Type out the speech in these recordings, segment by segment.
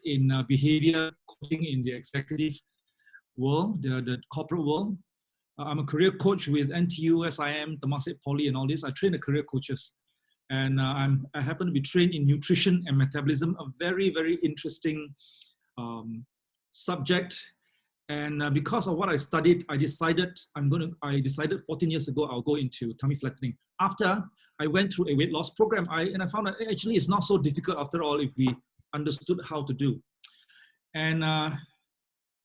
in behavior coaching in the executive world, the corporate world. I'm a career coach with NTU, SIM, Temasek Poly, and all this. I train the career coaches. And I happen to be trained in nutrition and metabolism, a very, very interesting subject. And because of what I studied, I decided 14 years ago, I'll go into tummy flattening. After I went through a weight loss program, and I found that actually it's not so difficult after all if we understood how to do. And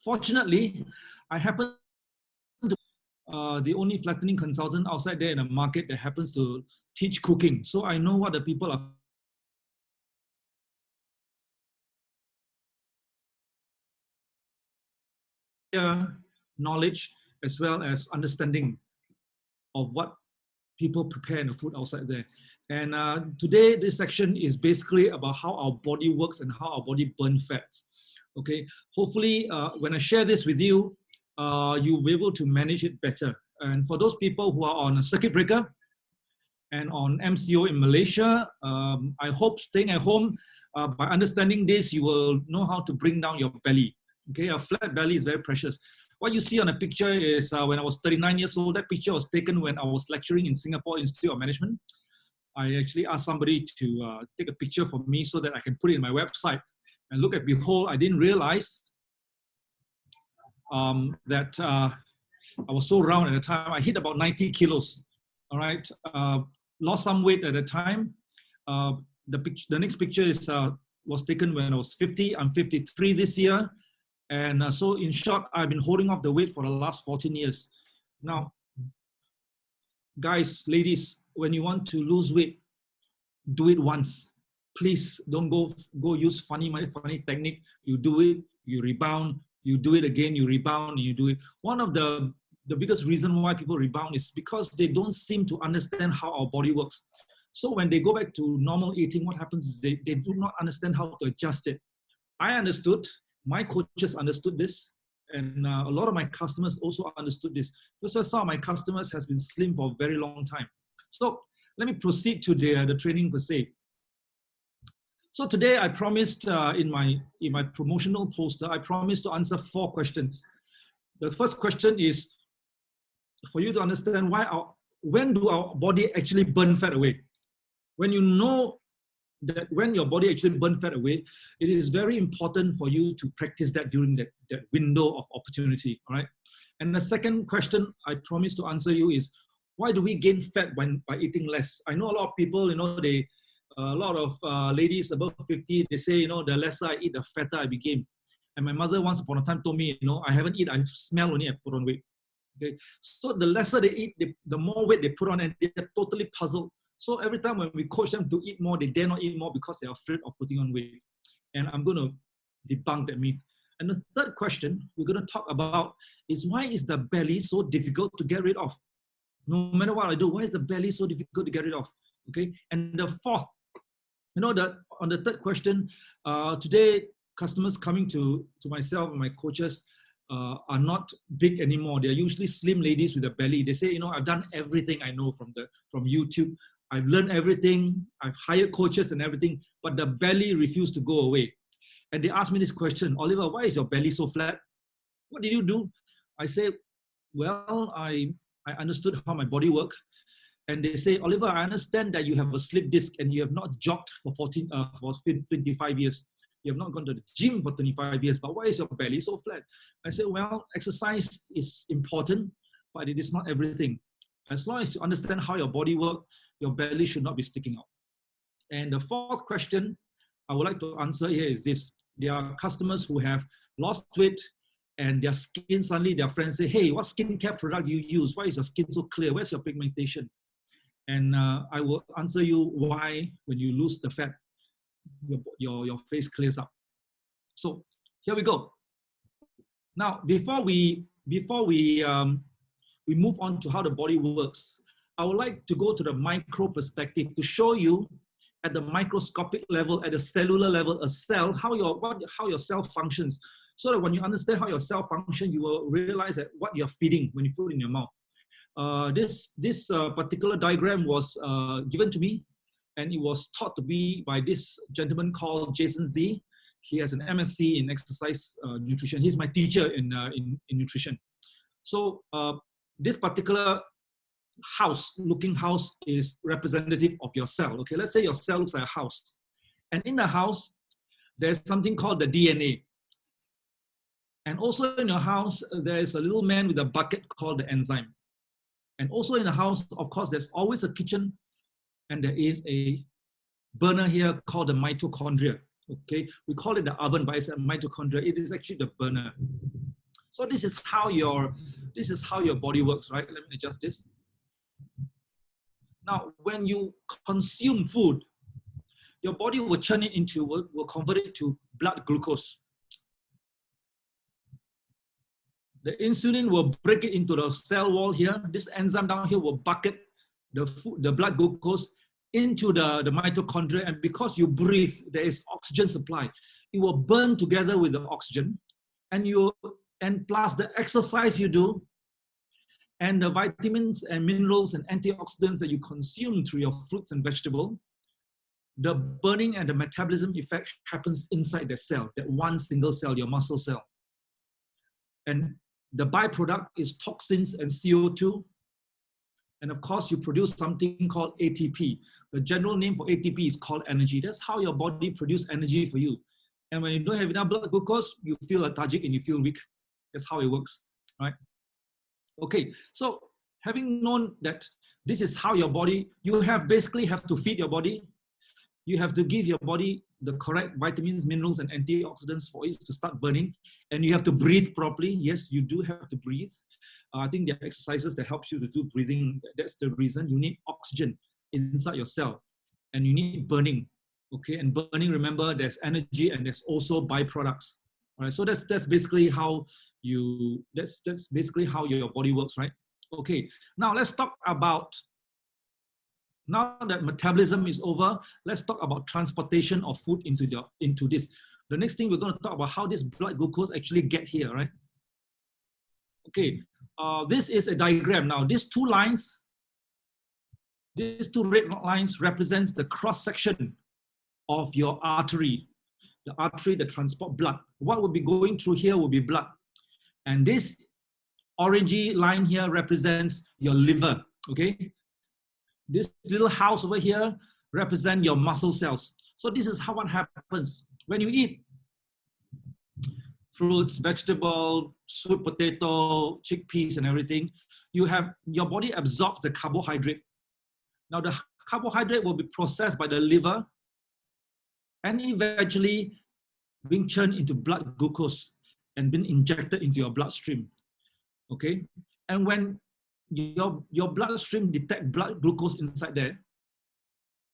fortunately, I happen to the only flattening consultant outside there in the market that happens to teach cooking. So I know what the people are knowledge as well as understanding of what people prepare in the food outside there. And today, this section is basically about how our body works and how our body burns fat. Okay, hopefully when I share this with you, you'll be able to manage it better. And for those people who are on a circuit breaker and on MCO in Malaysia, I hope staying at home, by understanding this, you will know how to bring down your belly. Okay, a flat belly is very precious. What you see on the picture is when I was 39 years old. That picture was taken when I was lecturing in Singapore Institute of Management. I actually asked somebody to take a picture for me so that I can put it in my website. And look at, behold, I didn't realize that I was so round at the time. I hit about 90 kilos, all right? Lost some weight at the time. The next picture is was taken when I was 50. I'm 53 this year. And so in short, I've been holding off the weight for the last 14 years. Now, guys, ladies, when you want to lose weight, do it once. Please don't go use funny technique. You do it, you rebound, you do it again, you rebound, and you do it. One of the biggest reason why people rebound is because they don't seem to understand how our body works. So when they go back to normal eating, what happens is they do not understand how to adjust it. I understood. My coaches understood this, and a lot of my customers also understood this. So some of my customers has been slim for a very long time. So let me proceed to the training per se. So today I promised in my promotional poster, I promised to answer 4 questions. The first question is for you to understand when do our body actually burn fat away? When you know that when your body actually burns fat away, it is very important for you to practice that during that window of opportunity, all right? And the second question I promise to answer you is, why do we gain fat by eating less? I know a lot of people, a lot of ladies above 50, they say, the lesser I eat, the fatter I became. And my mother once upon a time told me, I haven't eaten, I smell only, I put on weight. Okay, so the lesser they eat, the more weight they put on, and they're totally puzzled. So every time when we coach them to eat more, they dare not eat more because they're afraid of putting on weight. And I'm going to debunk that myth. And the third question we're going to talk about is, why is the belly so difficult to get rid of? No matter what I do, why is the belly so difficult to get rid of? Okay. And the fourth, that on the third question, today customers coming to myself and my coaches are not big anymore. They're usually slim ladies with a belly. They say, I've done everything I know from YouTube. I've learned everything. I've hired coaches and everything, but the belly refused to go away. And they asked me this question, Oliver, why is your belly so flat? What did you do? I say, well, I understood how my body works. And they say, Oliver, I understand that you have a slip disc and you have not jogged for 25 years. You have not gone to the gym for 25 years, but why is your belly so flat? I said, well, exercise is important, but it is not everything. As long as you understand how your body works, your belly should not be sticking out. And the fourth question I would like to answer here is this. There are customers who have lost weight and their skin, suddenly their friends say, hey, what skincare product do you use? Why is your skin so clear? Where's your pigmentation? And I will answer you why when you lose the fat, your face clears up. So here we go. Now, before we move on to how the body works, I would like to go to the micro perspective to show you at the microscopic level, at the cellular level, a cell, how your cell functions. So that when you understand how your cell function, you will realize that what you're feeding when you put it in your mouth. This particular diagram was given to me, and it was taught to me by this gentleman called Jason Z. He has an MSc in exercise nutrition. He's my teacher in nutrition. So this particular looking house is representative of your cell. Okay, let's say your cell looks like a house. And in the house, there's something called the DNA. And also in your house, there is a little man with a bucket called the enzyme. And also in the house, of course, there's always a kitchen, and there is a burner here called the mitochondria. Okay, we call it the oven, but it's a mitochondria. It is actually the burner. So this is how your body works, right? Let me adjust this. Now, when you consume food, your body will turn it into, will convert it to blood glucose. The insulin will break it into the cell wall here. This enzyme down here will bucket the blood glucose into the mitochondria, and because you breathe, there is oxygen supply. It will burn together with the oxygen, and plus the exercise you do, and the vitamins and minerals and antioxidants that you consume through your fruits and vegetables, the burning and the metabolism effect happens inside the cell, that one single cell, your muscle cell. And the byproduct is toxins and CO2. And of course, you produce something called ATP. The general name for ATP is called energy. That's how your body produces energy for you. And when you don't have enough blood glucose, you feel lethargic and you feel weak. That's how it works, right? Okay, so having known that this is how your body, you basically have to feed your body. You have to give your body the correct vitamins, minerals, and antioxidants for it to start burning. And you have to breathe properly. Yes, you do have to breathe. I think there are exercises that help you to do breathing. That's the reason. You need oxygen inside your cell. And you need burning. Okay, and burning, remember, there's energy and there's also byproducts. All right, so that's basically how that's basically how your body works, right? Okay, now let's talk about, now that metabolism is over, let's talk about transportation of food into this. The next thing we're going to talk about how this blood glucose actually get here, right? Okay, this is a diagram. Now, these two lines, these two red lines represents the cross section of your artery. The artery that transport blood. What will be going through here will be blood. And this orangey line here represents your liver, okay? This little house over here represents your muscle cells. So this is how what happens. When you eat fruits, vegetable, sweet potato, chickpeas and everything, your body absorbs the carbohydrate. Now the carbohydrate will be processed by the liver and eventually being turned into blood glucose and being injected into your bloodstream, okay? And when your bloodstream detect blood glucose inside there,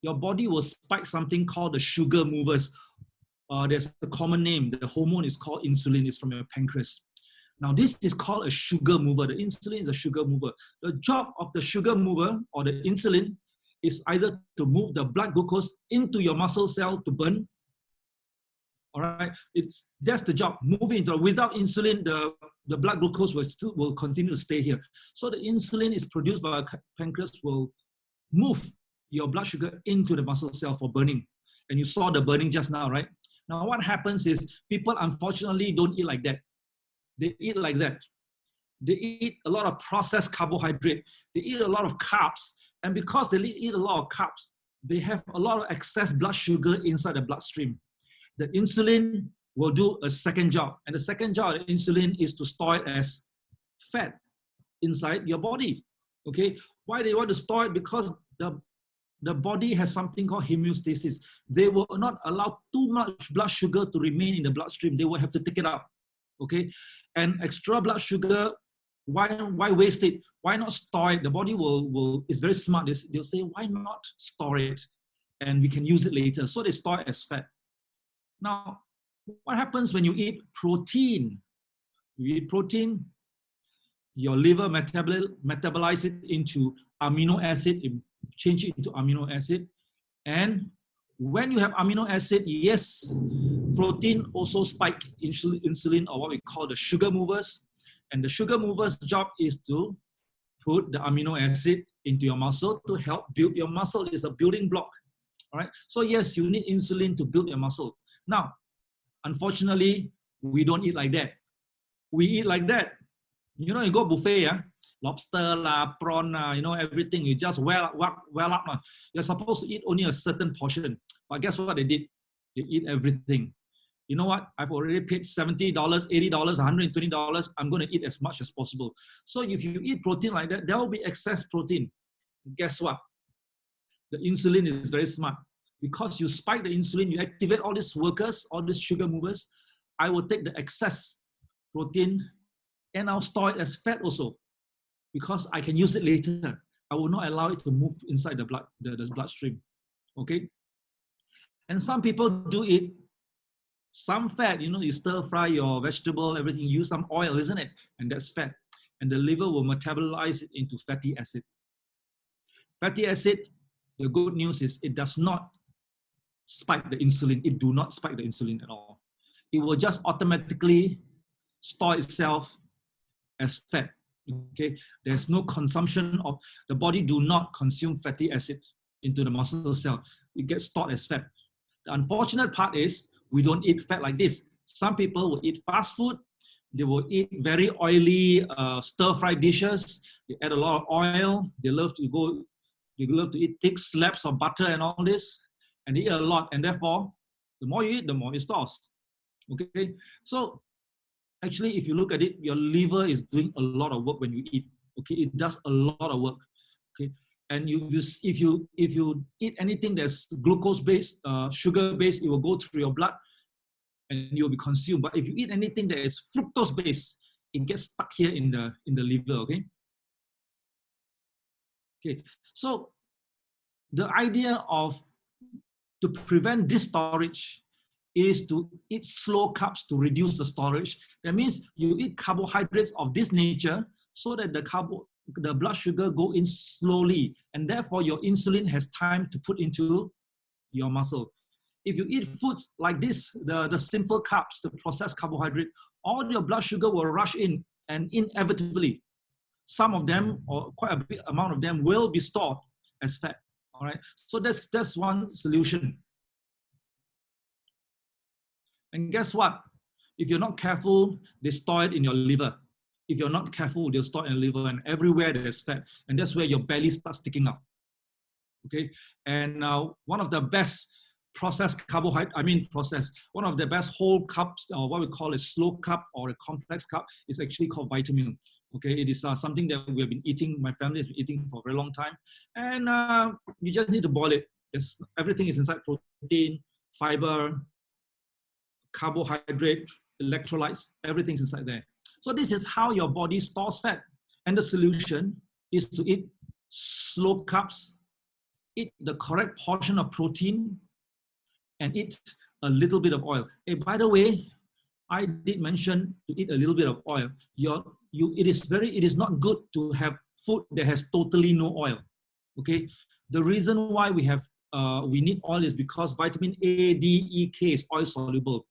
your body will spike something called the sugar movers. There's a common name. The hormone is called insulin. It's from your pancreas. Now this is called a sugar mover. The insulin is a sugar mover. The job of the sugar mover or the insulin is either to move the blood glucose into your muscle cell to burn. All right, that's the job. Moving into, without insulin, the blood glucose will continue to stay here. So the insulin is produced by our pancreas will move your blood sugar into the muscle cell for burning. And you saw the burning just now, right? Now what happens is people unfortunately don't eat like that. They eat like that. They eat a lot of processed carbohydrate. They eat a lot of carbs. And because they eat a lot of carbs, they have a lot of excess blood sugar inside the bloodstream. The insulin will do a second job. And the second job of the insulin is to store it as fat inside your body. Okay? Why they want to store it? Because the body has something called homeostasis. They will not allow too much blood sugar to remain in the bloodstream. They will have to take it out. Okay? And extra blood sugar, why waste it? Why not store it? The body is very smart. They'll say, why not store it? And we can use it later. So they store it as fat. Now, what happens when you eat protein? You eat protein, your liver metabolize it into amino acid, change it into amino acid. And when you have amino acid, yes, protein also spike insulin, or what we call the sugar movers. And the sugar movers' job is to put the amino acid into your muscle to help build your muscle. It's a building block. All right. So yes, you need insulin to build your muscle. Now, Unfortunately, we don't eat like that. We eat like that. You know, you go buffet, yeah? Lobster, prawn, everything. You just well up. You're supposed to eat only a certain portion. But guess what they did? They eat everything. You know what? I've already paid $70, $80, $120. I'm going to eat as much as possible. So if you eat protein like that, there will be excess protein. Guess what? The insulin is very smart. Because you spike the insulin, you activate all these workers, all these sugar movers. I will take the excess protein and I'll store it as fat also, because I can use it later. I will not allow it to move inside the blood, the bloodstream. Okay? And some people do eat some fat, you stir fry your vegetable, everything, use some oil, isn't it? And that's fat. And the liver will metabolize it into fatty acid. Fatty acid, the good news is it does not spike the insulin. It do not spike the insulin at all. It will just automatically store itself as fat. Okay, there's no consumption of, the body do not consume fatty acid into the muscle cell. It gets stored as fat. The unfortunate part is we don't eat fat like this. Some people will eat fast food. They will eat very oily stir-fried dishes. They add a lot of oil. They love to eat thick slabs of butter and all this, and they eat a lot. And therefore, the more you eat, the more it stores. Okay, so actually, if you look at it, your liver is doing a lot of work when you eat. Okay, it does a lot of work. Okay, and if you eat anything that's glucose-based, sugar-based, it will go through your blood and you will be consumed. But if you eat anything that is fructose-based, it gets stuck here in the liver. Okay. Okay. So the idea to prevent this storage is to eat slow carbs to reduce the storage. That means you eat carbohydrates of this nature so that the blood sugar go in slowly, and therefore your insulin has time to put into your muscle. If you eat foods like this, the simple carbs, the processed carbohydrate, all your blood sugar will rush in, and inevitably, some of them, or quite a big amount of them, will be stored as fat. All right, so that's one solution. And guess what? If you're not careful, they store it in your liver. If you're not careful, they'll store it in your liver, and everywhere there's fat, and that's where your belly starts sticking up. Okay, and one of the best processed carbohydrate, one of the best whole carbs, or what we call a slow carb or a complex carb, is actually called vitamin. Okay, it is something that we have been eating, my family has been eating for a very long time, and you just need to boil it. Everything is inside: protein, fiber, carbohydrate, electrolytes, everything's inside there. So this is how your body stores fat. And the solution is to eat slow carbs, eat the correct portion of protein, and eat a little bit of oil. Hey, by the way, I did mention to eat a little bit of oil. It is not good to have food that has totally no oil. Okay, the reason why we need oil is because vitamin A, D, E, K is oil soluble,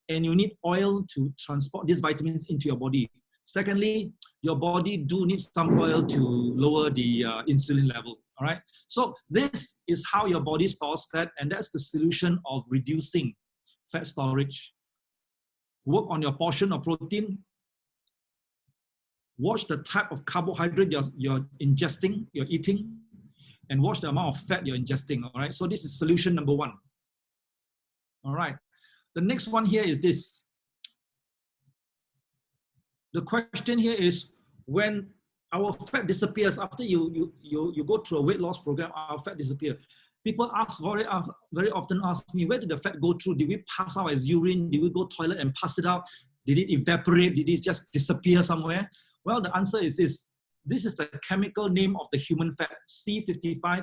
and you need oil to transport these vitamins into your body. Secondly, your body do need some oil to lower the insulin level. All right. So this is how your body stores fat, and that's the solution of reducing fat storage. Work on your portion of protein. Watch the type of carbohydrate you're ingesting, you're eating, and watch the amount of fat you're ingesting. All right. So this is solution number one. All right. The next one here is this. The question here is, when our fat disappears after you go through a weight loss program, our fat disappears. People very often ask me, where did the fat go through? Did we pass out as urine? Did we go toilet and pass it out? Did it evaporate? Did it just disappear somewhere? Well, the answer is this. This is the chemical name of the human fat, C55,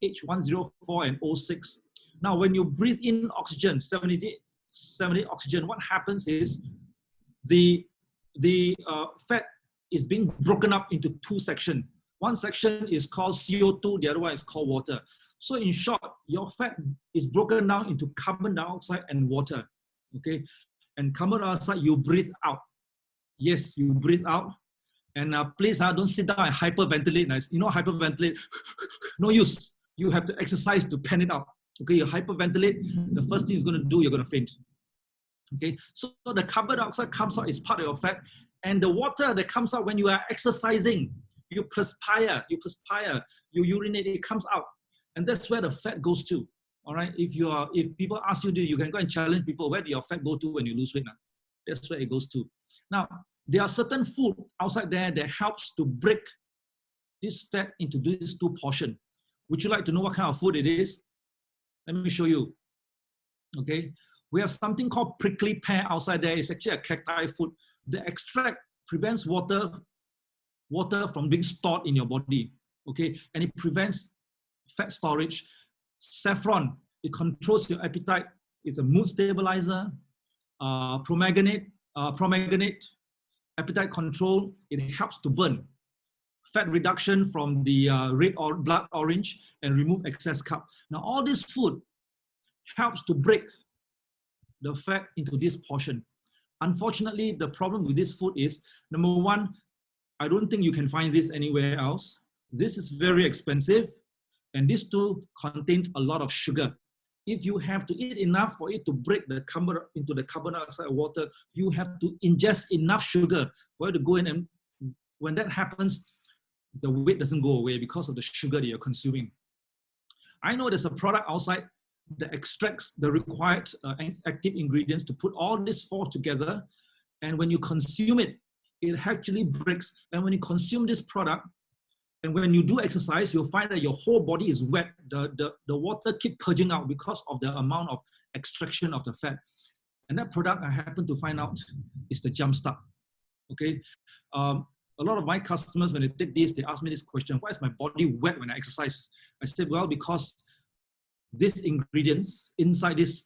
H104, and O6. Now, when you breathe in oxygen, 70 oxygen, what happens is the fat is being broken up into two sections. One section is called CO2, the other one is called water. So in short, your fat is broken down into carbon dioxide and water. Okay, and carbon dioxide you breathe out. Yes, you breathe out. And please don't sit down and hyperventilate. You know, hyperventilate, no use. You have to exercise to pen it out. Okay, you hyperventilate, the first thing you're going to do, you're going to faint. Okay, so the carbon dioxide comes out, is part of your fat, and the water that comes out when you are exercising, you perspire, you urinate, it comes out, and that's where the fat goes to. All right, if people ask you, you can go and challenge people, where do your fat go to when you lose weight now? That's where it goes to. Now, there are certain food outside there that helps to break this fat into these two portions. Would you like to know what kind of food it is? Let me show you. Okay, we have something called prickly pear outside there. It's actually a cacti food. The extract prevents water from being stored in your body. Okay, and it prevents fat storage. Saffron, it controls your appetite. It's a mood stabilizer. Pomegranate, appetite control. It helps to burn. Fat reduction from the red or blood orange and remove excess carb. Now, all this food helps to break the fat into this portion. Unfortunately, the problem with this food is, number one, I don't think you can find this anywhere else. This is very expensive, and this too contains a lot of sugar. If you have to eat enough for it to break the carbon into the carbon dioxide water, you have to ingest enough sugar for it to go in, and when that happens, the weight doesn't go away because of the sugar that you're consuming. I know there's a product outside that extracts the required active ingredients to put all these four together, and when you consume it, it actually breaks. And when you consume this product, and when you do exercise, you'll find that your whole body is wet. The water keeps purging out because of the amount of extraction of the fat. And that product I happen to find out is the Jumpstart. Okay, a lot of my customers, when they take this, they ask me this question: why is my body wet when I exercise? I said, well, because these ingredients inside this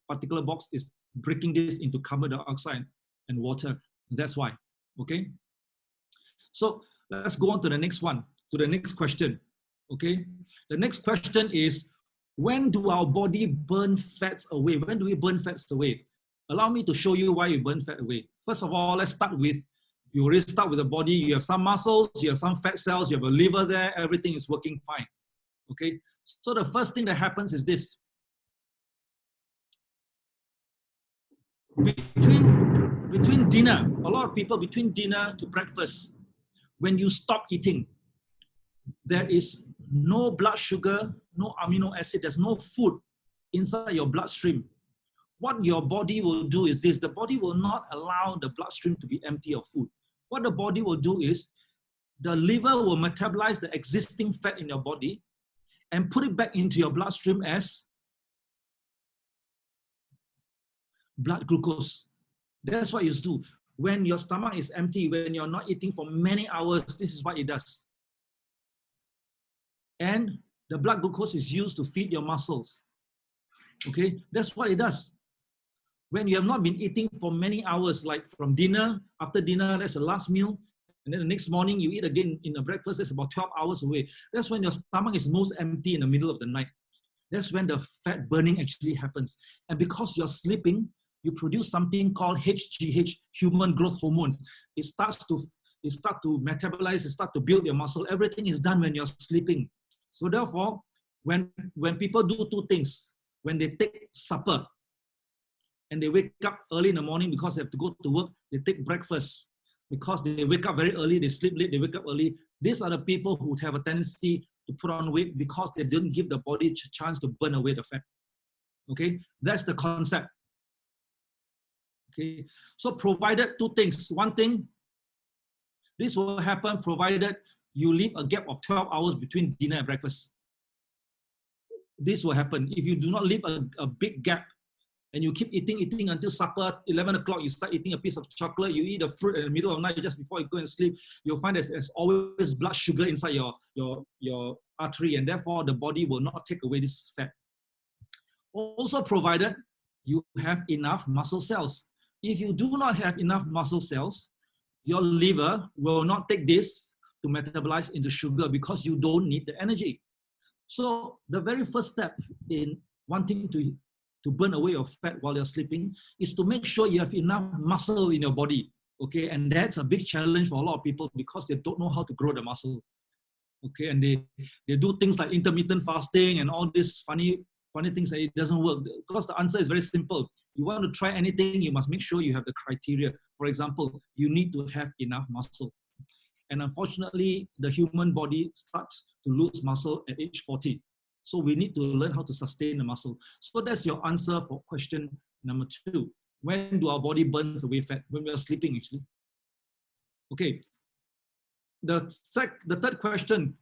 particular box is breaking this into carbon dioxide and water. That's why. Okay. So let's go on to the next one, to the next question. Okay. The next question is, when do our body burn fats away? When do we burn fats away? Allow me to show you why you burn fat away. First of all, let's start with, you already start with the body. You have some muscles, you have some fat cells, you have a liver there, everything is working fine. Okay. So the first thing that happens is this. Between dinner, a lot of people, between dinner to breakfast, when you stop eating, there is no blood sugar, no amino acid, there's no food inside your bloodstream. What your body will do is this: the body will not allow the bloodstream to be empty of food. What the body will do is, the liver will metabolize the existing fat in your body and put it back into your bloodstream as blood glucose. That's what you do. When your stomach is empty, when you're not eating for many hours, this is what it does. And the blood glucose is used to feed your muscles. Okay, that's what it does. When you have not been eating for many hours, like from dinner, after dinner, that's the last meal, and then the next morning you eat again in the breakfast, that's about 12 hours away. That's when your stomach is most empty in the middle of the night. That's when the fat burning actually happens. And because you're sleeping, you produce something called HGH, human growth hormone. It starts to metabolize, it starts to build your muscle. Everything is done when you're sleeping. So therefore, when people do two things, when they take supper and they wake up early in the morning because they have to go to work, they take breakfast. Because they wake up very early, they sleep late, they wake up early. These are the people who have a tendency to put on weight because they didn't give the body a chance to burn away the fat. Okay, that's the concept. Okay, so provided two things. One thing, this will happen provided you leave a gap of 12 hours between dinner and breakfast. This will happen. If you do not leave a big gap and you keep eating until supper, 11 o'clock, you start eating a piece of chocolate, you eat a fruit in the middle of the night just before you go and sleep, you'll find that there's always blood sugar inside your artery, and therefore the body will not take away this fat. Also provided you have enough muscle cells. If you do not have enough muscle cells, your liver will not take this to metabolize into sugar because you don't need the energy. So the very first step in wanting to burn away your fat while you're sleeping is to make sure you have enough muscle in your body. Okay, and that's a big challenge for a lot of people because they don't know how to grow the muscle. Okay, and they do things like intermittent fasting and all these funny funny things that it doesn't work? Because the answer is very simple. You want to try anything, you must make sure you have the criteria. For example, you need to have enough muscle. And unfortunately, the human body starts to lose muscle at age 40. So we need to learn how to sustain the muscle. So that's your answer for question number 2. When do our body burns away fat? When we are sleeping, actually. Okay. The third question,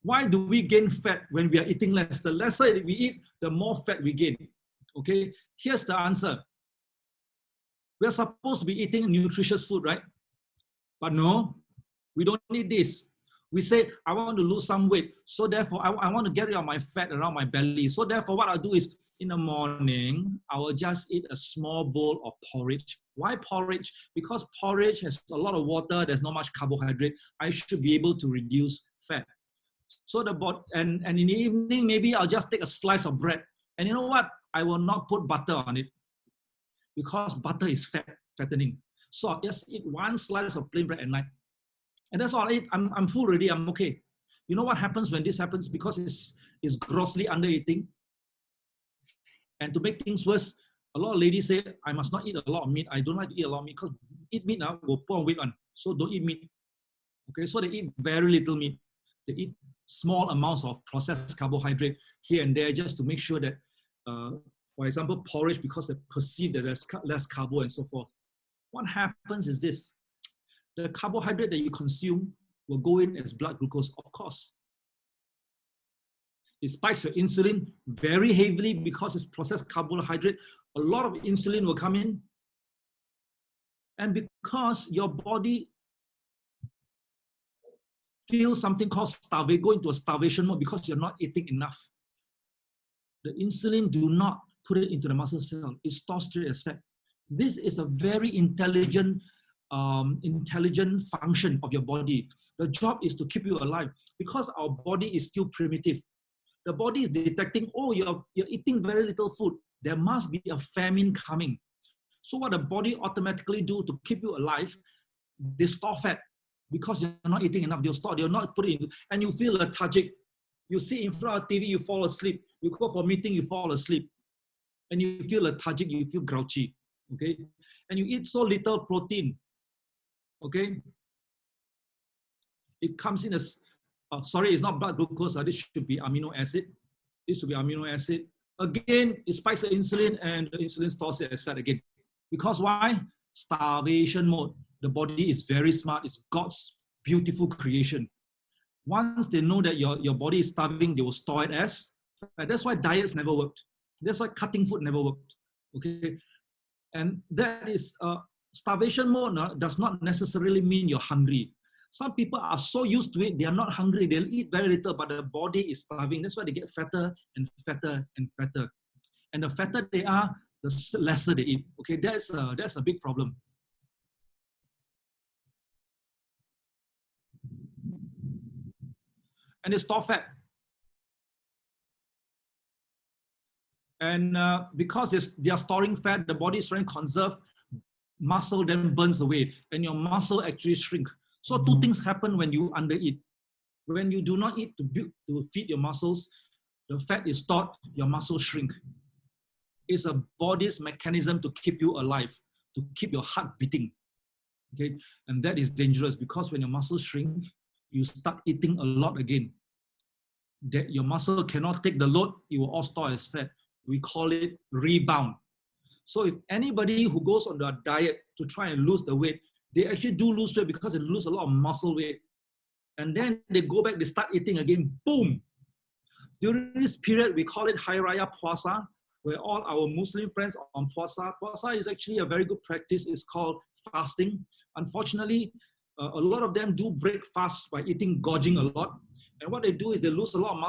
why do we gain fat when we are eating less? The lesser we eat, the more fat we gain. Okay, here's the answer. We are supposed to be eating nutritious food, right? But no, we don't need this. We say, I want to lose some weight. So therefore, I want to get rid of my fat around my belly. So therefore, what I'll do is, in the morning, I will just eat a small bowl of porridge. Why porridge? Because porridge has a lot of water, there's not much carbohydrate. I should be able to reduce fat. So and in the evening, maybe I'll just take a slice of bread. And you know what? I will not put butter on it because butter is fattening. So I'll just eat one slice of plain bread at night. And that's all I eat. I'm full already, I'm okay. You know what happens when this happens? Because it's grossly under eating. And to make things worse, a lot of ladies say, I must not eat a lot of meat. I don't like to eat a lot of meat because eat meat now will put on weight on. So don't eat meat. Okay, so they eat very little meat. They eat small amounts of processed carbohydrate here and there just to make sure that, for example, porridge, because they perceive that there's less carbo and so forth. What happens is this. The carbohydrate that you consume will go in as blood glucose, of course. It spikes your insulin very heavily because it's processed carbohydrate. A lot of insulin will come in. And because your body feels something called starvation, go into a starvation mode because you're not eating enough. The insulin do not put it into the muscle cell. It stores straight as fat. This is a very intelligent function of your body. The job is to keep you alive because our body is still primitive. The body is detecting, oh, you're eating very little food. There must be a famine coming. So what the body automatically do to keep you alive, they store fat because you're not eating enough. They'll not put it in, and you feel lethargic. You sit in front of TV, you fall asleep. You go for a meeting, you fall asleep. And you feel lethargic, you feel grouchy, okay? And you eat so little protein, okay? It comes in as, sorry, it's not blood glucose. This should be amino acid. This should be amino acid. Again, it spikes the insulin and the insulin stores it as fat again. Because why? Starvation mode. The body is very smart. It's God's beautiful creation. Once they know that your body is starving, they will store it as fat. That's why diets never worked. That's why cutting food never worked. Okay, and that is starvation mode does not necessarily mean you're hungry. Some people are so used to it, they are not hungry. They'll eat very little, but the body is starving. That's why they get fatter and fatter and fatter. And the fatter they are, the lesser they eat. Okay, that's a big problem. And they store fat. And because they are storing fat, the body is trying to conserve muscle, then burns away, and your muscle actually shrink. So two things happen when you undereat. When you do not eat to feed your muscles, the fat is stored, your muscles shrink. It's a body's mechanism to keep you alive, to keep your heart beating. Okay, and that is dangerous because when your muscles shrink, you start eating a lot again. That your muscle cannot take the load, it will all store as fat. We call it rebound. So if anybody who goes on a diet to try and lose the weight, they actually do lose weight because they lose a lot of muscle weight. And then they go back, they start eating again, boom. During this period, we call it Hari Raya Puasa, where all our Muslim friends are on Puasa. Puasa is actually a very good practice. It's called fasting. Unfortunately, a lot of them do break fast by eating, gorging a lot. And what they do is they lose a lot of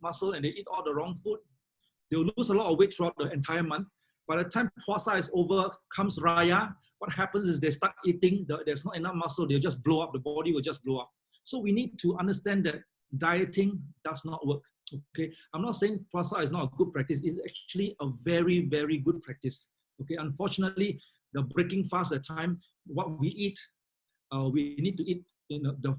muscle and they eat all the wrong food. They'll lose a lot of weight throughout the entire month. By the time Puasa is over, comes Raya, what happens is they start eating, there's not enough muscle, they'll just blow up, the body will just blow up. So we need to understand that dieting does not work, okay? I'm not saying Puasa is not a good practice, it's actually a very, very good practice, okay? Unfortunately, the breaking fast at time, what we eat, we need to eat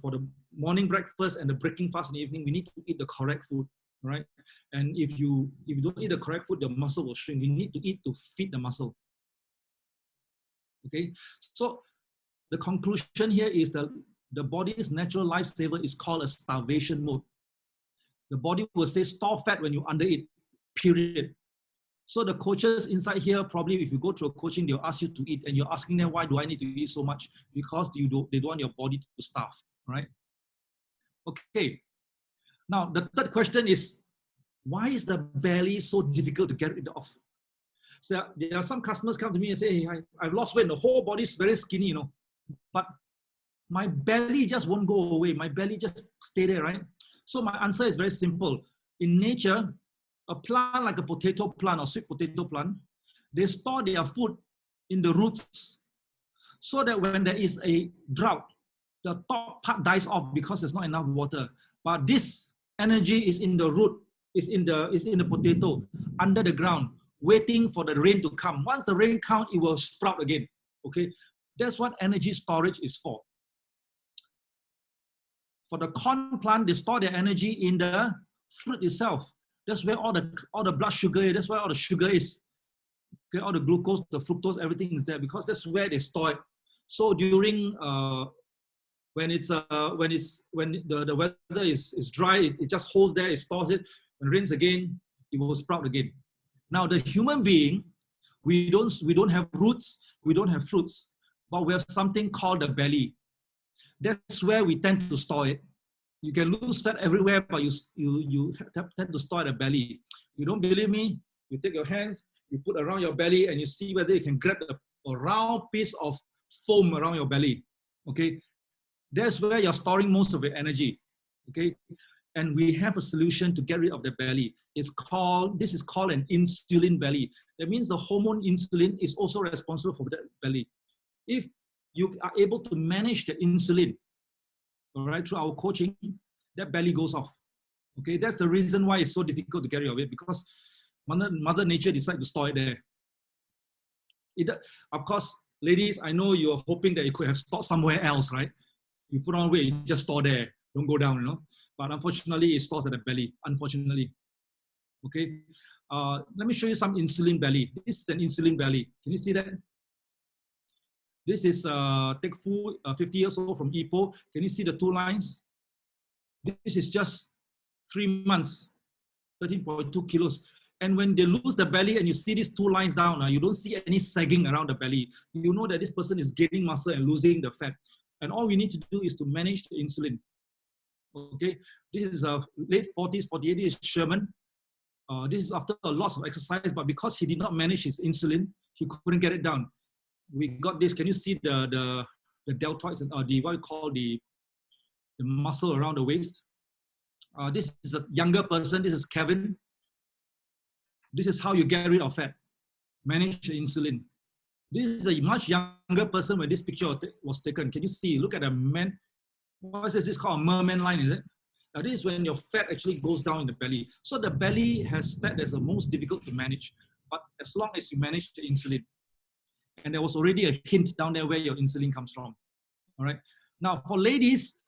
for the morning breakfast and the breaking fast in the evening, we need to eat the correct food. right? And if you don't eat the correct food, the muscle will shrink. You need to eat to feed the muscle. Okay, so the conclusion here is that the body's natural lifesaver is called a starvation mode. The body will say store fat when you undereat, period. So the coaches inside here, probably if you go through a coaching, they'll ask you to eat, and you're asking them, why do I need to eat so much? Because they don't want your body to starve, right? Okay. Now, the third question is, why is the belly so difficult to get rid of? So there are some customers come to me and say, hey, I've lost weight, the whole body is very skinny, you know, but my belly just won't go away. My belly just stay there, right? So my answer is very simple. In nature, a plant like a potato plant or sweet potato plant, they store their food in the roots so that when there is a drought, the top part dies off because there's not enough water. But this energy is in the root, is in the potato, under the ground, waiting for the rain to come. Once the rain comes, it will sprout again. Okay, that's what energy storage is for. For the corn plant, they store their energy in the fruit itself. That's where all the blood sugar is. That's where all the sugar is. Okay, all the glucose, the fructose, everything is there because that's where they store it. So during when the weather is dry, it just holds there. It stores it. When it rains again, it will sprout again. Now the human being, we don't have roots, we don't have fruits, but we have something called the belly. That's where we tend to store it. You can lose fat everywhere, but you tend to store at the belly. You don't believe me? You take your hands, you put around your belly, and you see whether you can grab a round piece of foam around your belly. Okay, that's where you're storing most of your energy. Okay, and we have a solution to get rid of the belly. This is called an insulin belly. That means the hormone insulin is also responsible for that belly. If you are able to manage the insulin, all right, through our coaching, that belly goes off. Okay, that's the reason why it's so difficult to get rid of it, because Mother Nature decided to store it there. Of course, ladies, I know you're hoping that you could have stored somewhere else, right? You put on weight, you just store there, don't go down, you know. But unfortunately, it stores at the belly, unfortunately. Okay, let me show you some insulin belly. This is an insulin belly. Can you see that? This is Tek Fu, 50 years old from Ipoh. Can you see the two lines? This is just 3 months, 13.2 kilos. And when they lose the belly and you see these two lines down, you don't see any sagging around the belly. You know that this person is gaining muscle and losing the fat. And all we need to do is to manage the insulin. Okay, this is a late 40s, 48 years Sherman. This is after a lot of exercise, but because he did not manage his insulin, he couldn't get it down. We got this. Can you see the deltoids and the what we call the muscle around the waist? This is a younger person. This is Kevin. This is how you get rid of fat. Manage the insulin. This is a much younger person when this picture was taken. Can you see? Look at the man. What is this? This is called a merman line, is it? This is when your fat actually goes down in the belly. So the belly has fat that's the most difficult to manage. But as long as you manage the insulin, and there was already a hint down there where your insulin comes from. All right. Now for ladies,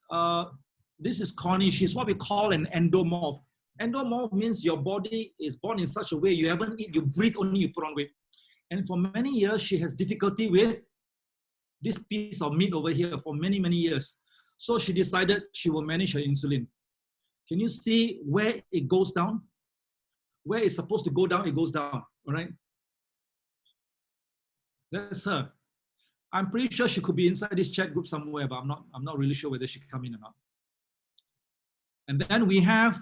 this is Connie. She's what we call an endomorph. Endomorph means your body is born in such a way you haven't eaten, you breathe only, you put on weight. And for many years, she has difficulty with this piece of meat over here for many, many years. So she decided she will manage her insulin. Can you see where it goes down? Where it's supposed to go down, it goes down. All right. That's her. I'm pretty sure she could be inside this chat group somewhere, but I'm not really sure whether she can come in or not. And then we have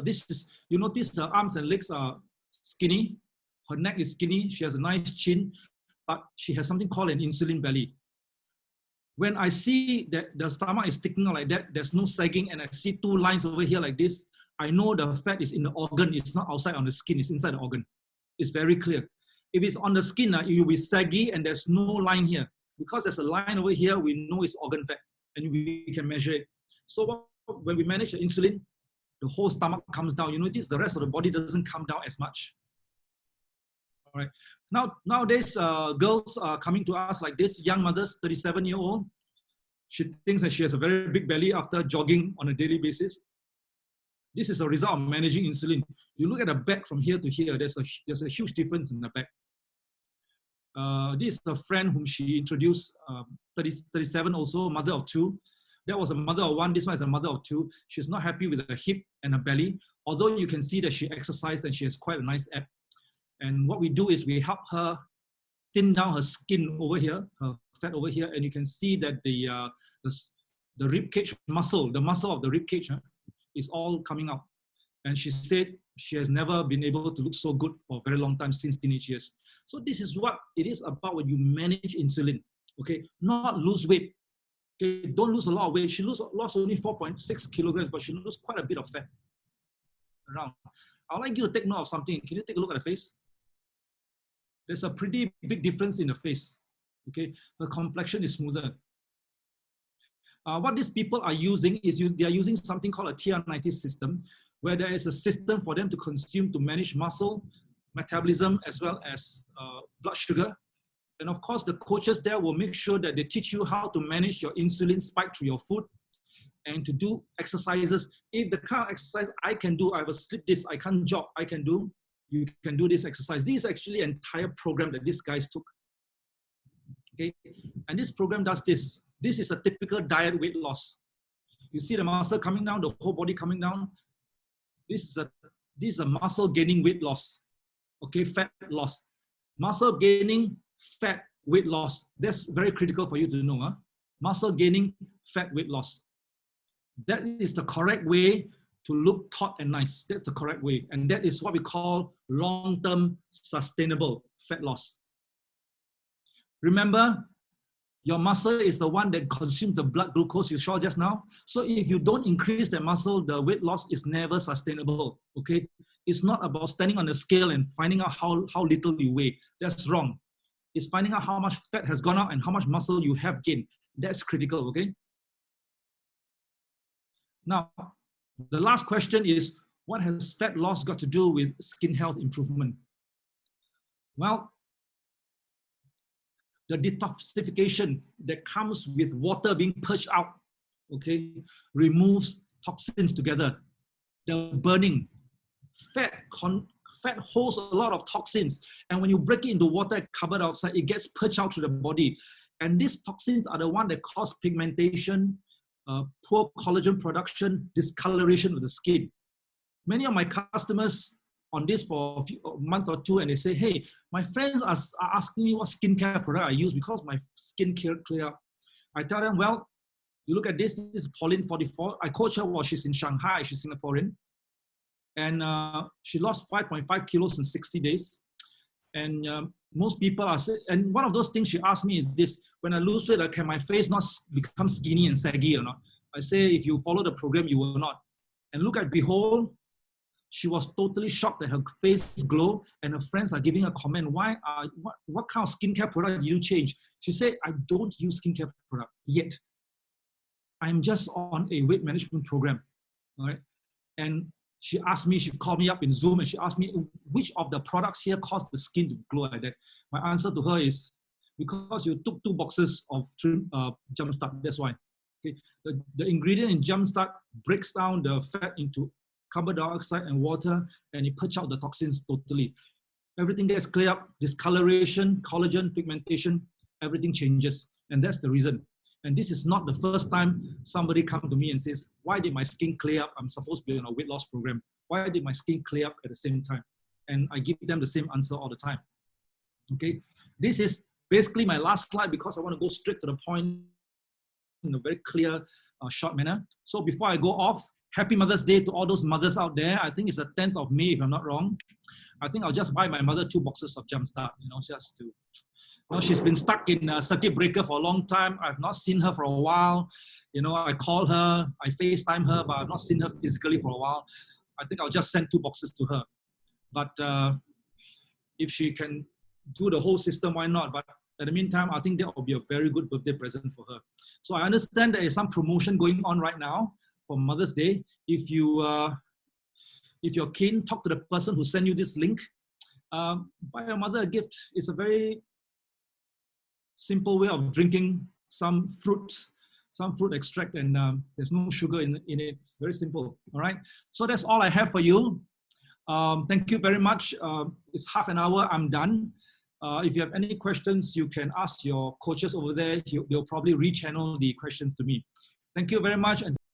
this is, you notice her arms and legs are skinny. Her neck is skinny. She has a nice chin, but she has something called an insulin belly. When I see that the stomach is sticking out like that, there's no sagging, and I see two lines over here like this, I know the fat is in the organ. It's not outside on the skin. It's inside the organ. It's very clear. If it's on the skin, it will be saggy and there's no line here. Because there's a line over here, we know it's organ fat and we can measure it. So when we manage the insulin, the whole stomach comes down. You notice the rest of the body doesn't come down as much. All right. Nowadays, girls are coming to us like this, young mothers, 37-year-old. She thinks that she has a very big belly after jogging on a daily basis. This is a result of managing insulin. You look at the back from here to here, there's a huge difference in the back. This is a friend whom she introduced, 37 also, mother of 2. That was a mother of 1. This one is a mother of 2. She's not happy with her hip and her belly, although you can see that she exercised and she has quite a nice ab. And what we do is we help her thin down her skin over here, her fat over here, and you can see that the rib cage muscle, the muscle of the rib cage is all coming out. And she said she has never been able to look so good for a very long time since teenage years. So this is what it is about when you manage insulin, okay? Not lose weight. Okay, don't lose a lot of weight. She lost only 4.6 kilograms, but she lost quite a bit of fat around. I'd like you to take note of something. Can you take a look at the face? There's a pretty big difference in the face. Okay, her complexion is smoother. What these people are using is they are using something called a TR90 system, where there is a system for them to consume to manage muscle, metabolism, as well as blood sugar. And of course, the coaches there will make sure that they teach you how to manage your insulin spike through your food and to do exercises. If the kind of exercise I can do, I have a slip disc, I can't jog, I can do, you can do this exercise. This is actually an entire program that these guys took. Okay, and this program does this. This is a typical diet weight loss. You see the muscle coming down, the whole body coming down. This is a muscle gaining weight loss. Okay, fat loss. Muscle gaining, fat, weight loss. That's very critical for you to know. Huh? Muscle gaining, fat, weight loss. That is the correct way to look taut and nice. That's the correct way. And that is what we call long-term sustainable fat loss. Remember, your muscle is the one that consumes the blood glucose you saw just now. So if you don't increase the muscle, the weight loss is never sustainable, okay? It's not about standing on the scale and finding out how little you weigh. That's wrong. It's finding out how much fat has gone out and how much muscle you have gained. That's critical, okay? Now, the last question is, what has fat loss got to do with skin health improvement? Well, the detoxification that comes with water being purged out, okay, removes toxins together. The burning, fat holds a lot of toxins, and when you break it into water, carbon dioxide, it gets purged out to the body. And these toxins are the ones that cause pigmentation, poor collagen production, discoloration of the skin. Many of my customers on this for a month or two, and they say, hey, my friends are asking me what skincare product I use because my skin clear up. I tell them, well, you look at this is Pauline, 44. I coach her while she's in Shanghai, she's Singaporean. And she lost 5.5 kilos in 60 days. And most people are saying, and one of those things she asked me is this, when I lose weight, can my face not become skinny and saggy or not? I say, if you follow the program, you will not. And look at Behold, she was totally shocked that her face glow, and her friends are giving her a comment, what kind of skincare product do you change? She said, I don't use skincare product yet. I'm just on a weight management program, all right? And she asked me, she called me up in Zoom and she asked me, which of the products here cause the skin to glow like that? My answer to her is, because you took 2 boxes of Jumpstart, that's why. Okay? The ingredient in Jumpstart breaks down the fat into carbon dioxide and water, and it purges out the toxins totally. Everything gets clear up, discoloration, collagen, pigmentation, everything changes. And that's the reason. And this is not the first time somebody comes to me and says, why did my skin clear up? I'm supposed to be on a weight loss program. Why did my skin clear up at the same time? And I give them the same answer all the time. Okay, this is basically my last slide because I want to go straight to the point in a very clear, short manner. So before I go off, Happy Mother's Day to all those mothers out there. I think it's the 10th of May, if I'm not wrong. I think I'll just buy my mother 2 boxes of Jumpstart, just to, she's been stuck in a circuit breaker for a long time. I've not seen her for a while. I call her, I FaceTime her, but I've not seen her physically for a while. I think I'll just send 2 boxes to her. But if she can do the whole system, why not? But in the meantime, I think that will be a very good birthday present for her. So I understand there is some promotion going on right now for Mother's Day. If you're keen, talk to the person who sent you this link. Buy your mother a gift. It's a very simple way of drinking some fruits, some fruit extract, and there's no sugar in it. It's very simple. All right. So that's all I have for you. Thank you very much. It's half an hour. I'm done. If you have any questions, you can ask your coaches over there. They'll probably rechannel the questions to me. Thank you very much. And